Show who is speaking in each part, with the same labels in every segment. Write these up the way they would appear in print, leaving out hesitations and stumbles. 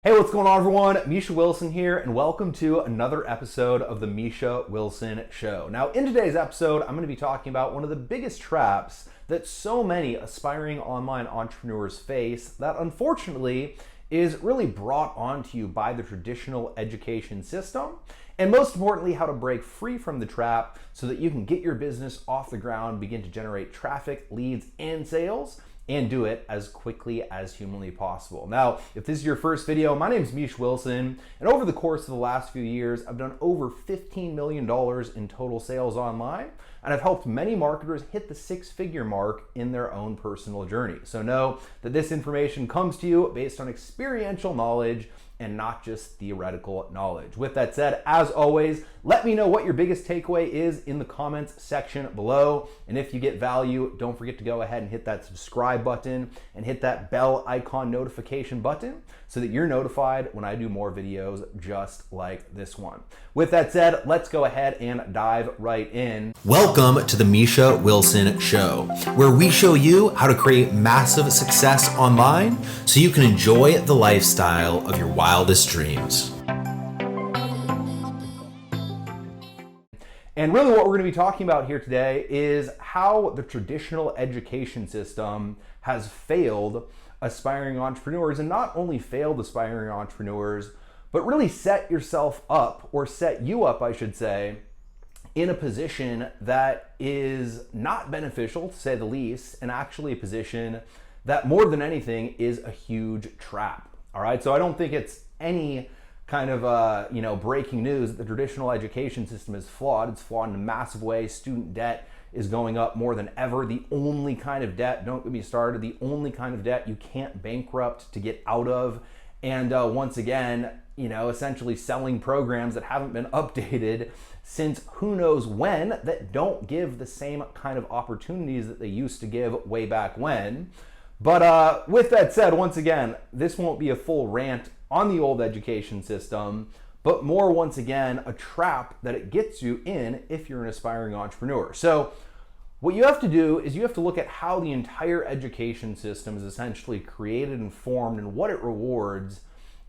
Speaker 1: Hey, what's going on, everyone? Misha Wilson here, and welcome to another episode of the Misha Wilson Show. Now, in today's episode, I'm going to be talking about one of the biggest traps that so many aspiring online entrepreneurs face that unfortunately is really brought onto you by the traditional education system, and most importantly, how to break free from the trap so that you can get your business off the ground, begin to generate traffic, leads, and sales, and do it as quickly as humanly possible. Now, if this is your first video, my name is Mish Wilson, and over the course of the last few years, I've done over $15 million in total sales online, and I've helped many marketers hit the six-figure mark in their own personal journey. So know that this information comes to you based on experiential knowledge and not just theoretical knowledge. With that said, as always, let me know what your biggest takeaway is in the comments section below. And if you get value, don't forget to go ahead and hit that subscribe button and hit that bell icon notification button so that you're notified when I do more videos just like this one. With that said, let's go ahead and dive right in. Welcome to the Misha Wilson Show, where we show you how to create massive success online so you can enjoy the lifestyle of your wildest dreams. And really what we're going to be talking about here today is how the traditional education system has failed aspiring entrepreneurs, and not only failed aspiring entrepreneurs, but really set yourself up, or set you up, I should say, in a position that is not beneficial, to say the least, and actually a position that more than anything is a huge trap. All right, so I don't think it's any kind of breaking news that the traditional education system is flawed. It's flawed in a massive way. Student debt is going up more than ever. The only kind of debt, don't get me started, the only kind of debt you can't bankrupt to get out of. And once again, essentially selling programs that haven't been updated since who knows when, that don't give the same kind of opportunities that they used to give way back when. But with that said, once again, this won't be a full rant on the old education system, but more, once again, a trap that it gets you in if you're an aspiring entrepreneur. So what you have to do is you have to look at how the entire education system is essentially created and formed and what it rewards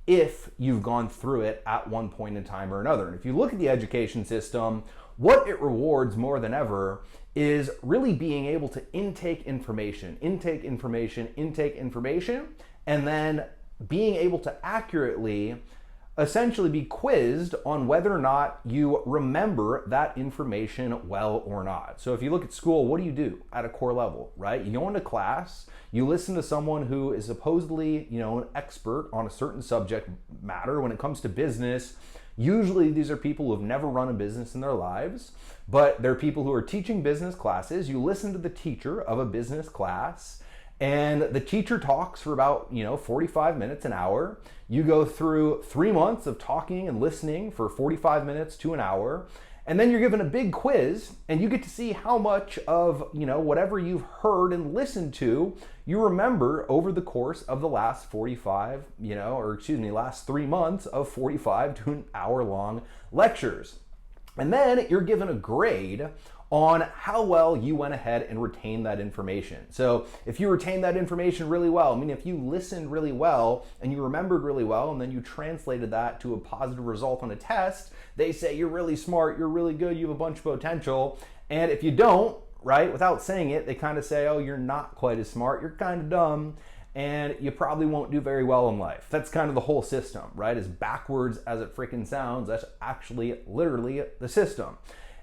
Speaker 1: if you've gone through it at one point in time or another. And if you look at the education system, what it rewards more than ever is really being able to intake information, and then being able to accurately essentially be quizzed on whether or not you remember that information well or not. So if you look at school, what do you do at a core level, right? You go into class, you listen to someone who is supposedly, an expert on a certain subject matter. When it comes to business, usually these are people who have never run a business in their lives, but they're people who are teaching business classes. You listen to the teacher of a business class, and the teacher talks for about 45 minutes, an hour. You go through 3 months of talking and listening for 45 minutes to an hour, and then you're given a big quiz, and you get to see how much of whatever you've heard and listened to you remember over the course of the last last 3 months of 45 to an hour long lectures. And then you're given a grade on how well you went ahead and retained that information. So if you retained that information really well, if you listened really well and you remembered really well, and then you translated that to a positive result on a test, they say you're really smart, you're really good, you have a bunch of potential. And if you don't, right, without saying it, they kind of say, oh, you're not quite as smart, you're kind of dumb, and you probably won't do very well in life. That's kind of the whole system, right? As backwards as it freaking sounds, that's actually literally the system.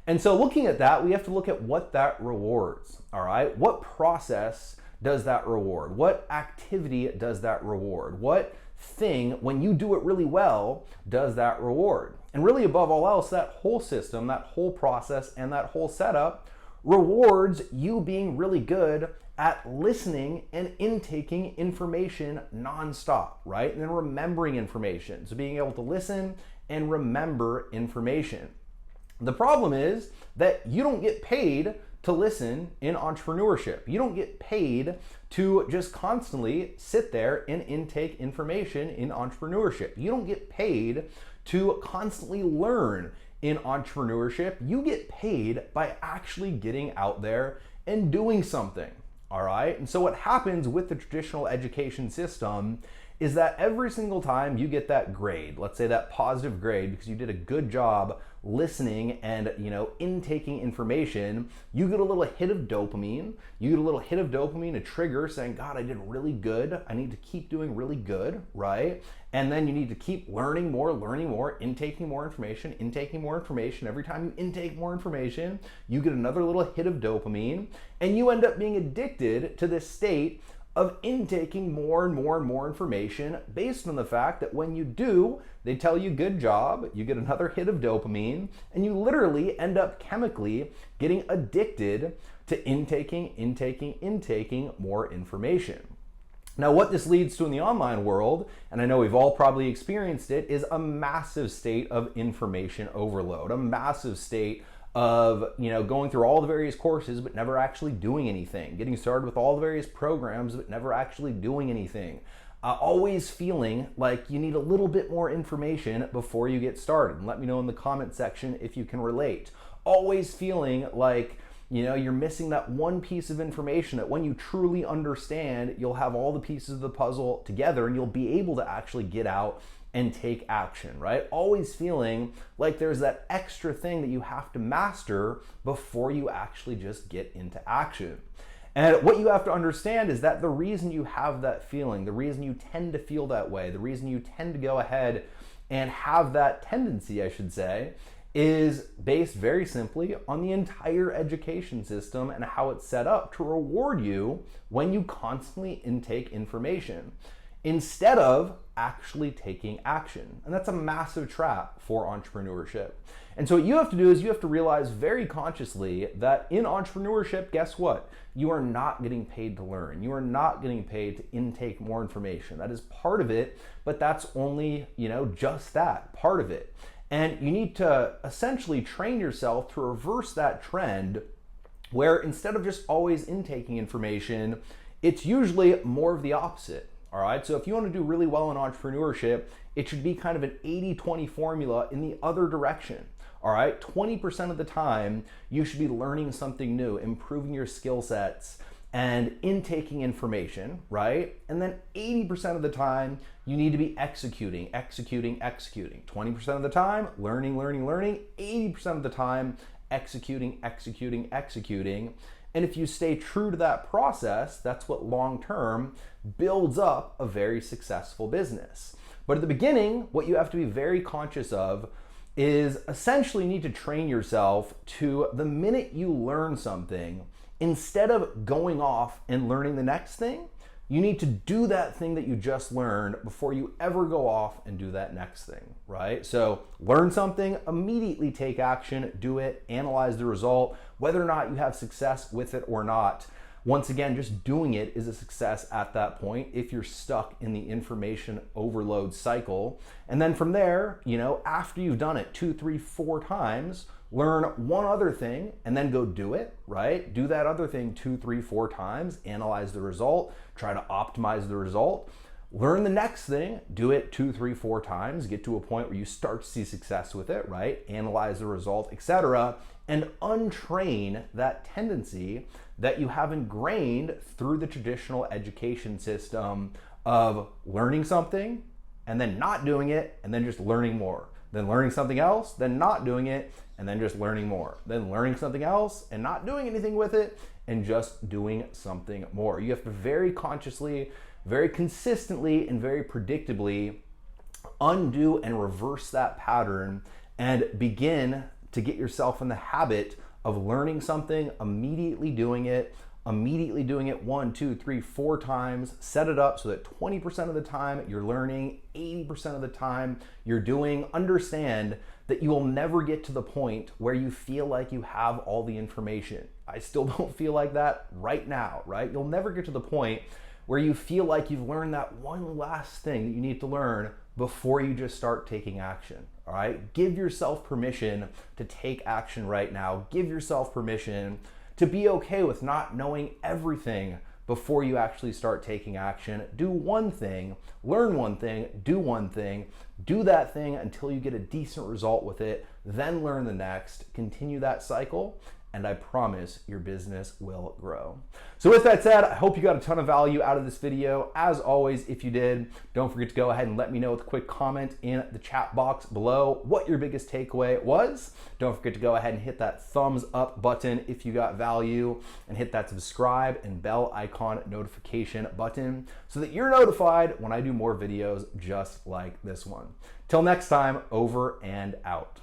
Speaker 1: And so looking at that, we have to look at what that rewards, all right? What process does that reward? What activity does that reward? What thing, when you do it really well, does that reward? And really, above all else, that whole system, that whole process, and that whole setup rewards you being really good at listening and intaking information nonstop, right? And then remembering information. So being able to listen and remember information. The problem is that you don't get paid to listen in entrepreneurship. You don't get paid to just constantly sit there and intake information in entrepreneurship. You don't get paid to constantly learn in entrepreneurship. You get paid by actually getting out there and doing something. All right. And so what happens with the traditional education system is that every single time you get that grade, let's say that positive grade because you did a good job listening and intaking information, you get a little hit of dopamine. You get a little hit of dopamine, a trigger saying, God, I did really good. I need to keep doing really good, right? And then you need to keep learning more, intaking more information. Every time you intake more information, you get another little hit of dopamine, and you end up being addicted to this state of intaking more and more information based on the fact that when you do, they tell you good job, you get another hit of dopamine, and you literally end up chemically getting addicted to intaking more information. Now, what this leads to in the online world, and I know we've all probably experienced it, is a massive state of information overload, a massive state of going through all the various courses but never actually doing anything, getting started with all the various programs but never actually doing anything, always feeling like you need a little bit more information before you get started. And let me know in the comment section if you can relate. Always feeling like you're missing that one piece of information that when you truly understand, you'll have all the pieces of the puzzle together and you'll be able to actually get out and take action, right? Always feeling like there's that extra thing that you have to master before you actually just get into action. And what you have to understand is that the reason you have that feeling, the reason you tend to feel that way, the reason you tend to go ahead and have that tendency, I should say, is based very simply on the entire education system and how it's set up to reward you when you constantly intake information instead of actually taking action. And that's a massive trap for entrepreneurship. And so what you have to do is you have to realize very consciously that in entrepreneurship, guess what? You are not getting paid to learn. You are not getting paid to intake more information. That is part of it, but that's only, just that, part of it. And you need to essentially train yourself to reverse that trend where instead of just always intaking information, it's usually more of the opposite. All right, so if you want to do really well in entrepreneurship, it should be kind of an 80-20 formula in the other direction. All right, 20% of the time, you should be learning something new, improving your skill sets, and intaking information, right? And then 80% of the time, you need to be executing. 20% of the time, learning. 80% of the time, executing. And if you stay true to that process, that's what long-term builds up a very successful business. But at the beginning, what you have to be very conscious of is essentially you need to train yourself to the minute you learn something, instead of going off and learning the next thing, you need to do that thing that you just learned before you ever go off and do that next thing, right? So learn something, immediately take action, do it, analyze the result, whether or not you have success with it or not. Once again, just doing it is a success at that point if you're stuck in the information overload cycle. And then from there, after you've done it 2, 3, 4 times, learn one other thing and then go do it, right? Do that other thing 2, 3, 4 times, analyze the result, try to optimize the result. Learn the next thing, do it 2, 3, 4 times, get to a point where you start to see success with it, right? Analyze the result, etc., and untrain that tendency that you have ingrained through the traditional education system of learning something and then not doing it and then just learning more. Then learning something else, then not doing it, and then just learning more. Then learning something else and not doing anything with it and just doing something more. You have to very consciously, very consistently, and very predictably undo and reverse that pattern and begin to get yourself in the habit of learning something, immediately doing it 1, 2, 3, 4 times, set it up so that 20% of the time you're learning, 80% of the time you're doing. Understand that you will never get to the point where you feel like you have all the information. I still don't feel like that right now, right? You'll never get to the point where you feel like you've learned that one last thing that you need to learn before you just start taking action, all right? Give yourself permission to take action right now. Give yourself permission to be okay with not knowing everything before you actually start taking action. Do one thing, learn one thing, do one thing, do that thing until you get a decent result with it, then learn the next, continue that cycle, and I promise your business will grow. So with that said, I hope you got a ton of value out of this video. As always, if you did, don't forget to go ahead and let me know with a quick comment in the chat box below what your biggest takeaway was. Don't forget to go ahead and hit that thumbs up button if you got value, and hit that subscribe and bell icon notification button so that you're notified when I do more videos just like this one. Till next time, over and out.